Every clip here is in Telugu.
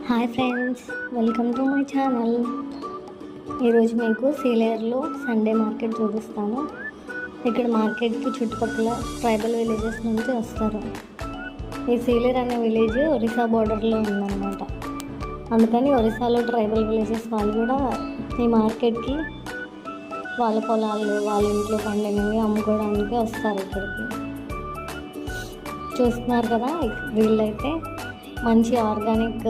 Hi friends, welcome to my channel. ఈరోజు మీకు సీలేరులో సండే మార్కెట్ చూపిస్తాను. ఇక్కడ మార్కెట్కి చుట్టుపక్కల ట్రైబల్ విలేజెస్ నుంచి వస్తారు. ఈ సీలేరు అనే విలేజ్ ఒరిస్సా బోర్డర్లో ఉందన్నమాట. అందుకని ఒరిస్సాలో ట్రైబల్ విలేజెస్ వాళ్ళు కూడా ఈ మార్కెట్కి వాళ్ళ పొలాలు, వాళ్ళ ఇంట్లో పండినవి అమ్ముకోవడానికి వస్తారు. ఇక్కడికి చూస్తున్నారు కదా, వీళ్ళైతే మంచి ఆర్గానిక్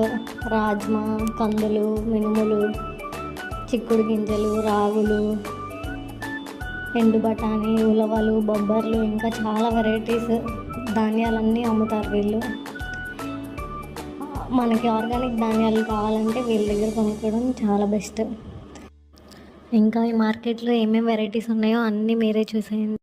రాజ్మా, కందులు, మినుములు, చిక్కుడు గింజలు, రాగులు, ఎండు బఠానీ, ఉలవలు, బొబ్బర్లు, ఇంకా చాలా వెరైటీస్ ధాన్యాలన్నీ అమ్ముతారు వీళ్ళు. మనకి ఆర్గానిక్ ధాన్యాలు కావాలంటే వీళ్ళ దగ్గర కొనుక్కోవడం చాలా బెస్ట్. ఇంకా ఈ మార్కెట్లో ఏమేమి వెరైటీస్ ఉన్నాయో అన్నీ మీరే చూసేయండి.